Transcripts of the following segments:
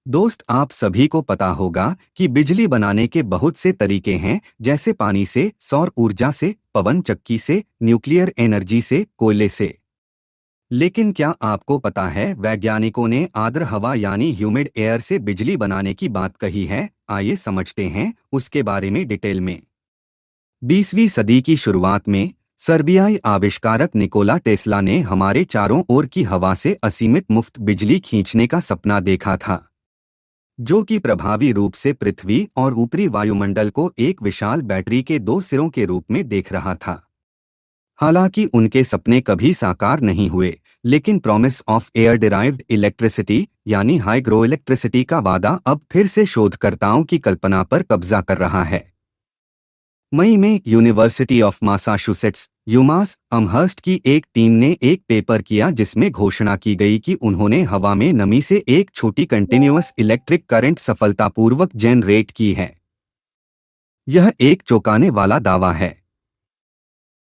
दोस्त, आप सभी को पता होगा कि बिजली बनाने के बहुत से तरीके हैं, जैसे पानी से, सौर ऊर्जा से, पवन चक्की से, न्यूक्लियर एनर्जी से, कोयले से। लेकिन क्या आपको पता है वैज्ञानिकों ने आर्द्र हवा यानी ह्यूमिड एयर से बिजली बनाने की बात कही है? आइए समझते हैं उसके बारे में डिटेल में। 20वीं सदी की शुरुआत में सर्बियाई आविष्कारक निकोला टेस्ला ने हमारे चारों ओर की हवा से असीमित मुफ्त बिजली खींचने का सपना देखा था, जो कि प्रभावी रूप से पृथ्वी और ऊपरी वायुमंडल को एक विशाल बैटरी के दो सिरों के रूप में देख रहा था। हालांकि उनके सपने कभी साकार नहीं हुए, लेकिन promise of air derived electricity यानी हाइग्रो इलेक्ट्रिसिटी का वादा अब फिर से शोधकर्ताओं की कल्पना पर कब्जा कर रहा है। मई में यूनिवर्सिटी ऑफ मासाचुसेट्स यूमास अमहर्स्ट की एक टीम ने एक पेपर किया जिसमें घोषणा की गई कि उन्होंने हवा में नमी से एक छोटी कंटिन्यूअस इलेक्ट्रिक करंट सफलतापूर्वक जनरेट की है। यह एक चौंकाने वाला दावा है।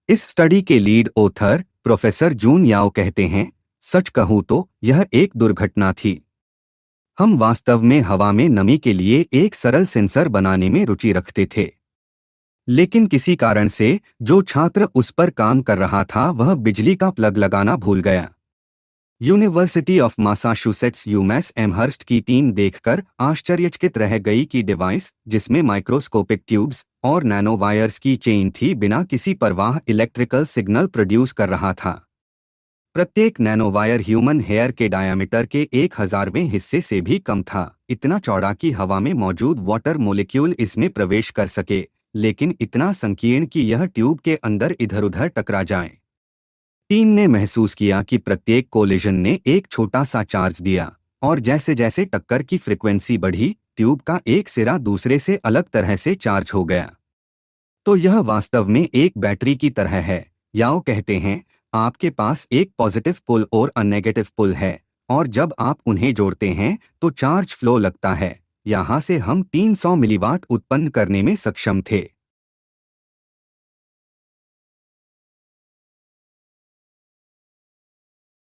इस स्टडी के लीड ऑथर प्रोफेसर जून याओ कहते हैं, सच कहूं तो यह एक दुर्घटना थी। हम वास्तव में हवा में नमी के लिए एक सरल सेंसर बनाने में रुचि रखते थे, लेकिन किसी कारण से जो छात्र उस पर काम कर रहा था वह बिजली का प्लग लगाना भूल गया। यूनिवर्सिटी ऑफ मासाचुसेट्स यूमैस एमहर्स्ट की टीम देखकर आश्चर्यचकित रह गई कि डिवाइस, जिसमें माइक्रोस्कोपिक ट्यूब्स और नैनो वायर्स की चेन थी, बिना किसी परवाह इलेक्ट्रिकल सिग्नल प्रोड्यूस कर रहा था। प्रत्येक नैनो वायर ह्यूमन हेयर के डायामीटर के 1000वें हिस्से से भी कम था, इतना चौड़ा कि हवा में मौजूद वाटर मोलिक्यूल इसमें प्रवेश कर सके, लेकिन इतना संकीर्ण कि यह ट्यूब के अंदर इधर-उधर टकरा जाए। टीम ने महसूस किया कि प्रत्येक कोलिजन ने एक छोटा सा चार्ज दिया, और जैसे जैसे टक्कर की फ्रिक्वेंसी बढ़ी, ट्यूब का एक सिरा दूसरे से अलग तरह से चार्ज हो गया। तो यह वास्तव में एक बैटरी की तरह है। याओ कहते हैं, आपके पास एक पॉजिटिव पुल और अ नेगेटिव पुल है, और जब आप उन्हें जोड़ते हैं तो चार्ज फ्लो लगता है। यहाँ से हम 300 मिलीवाट उत्पन्न करने में सक्षम थे।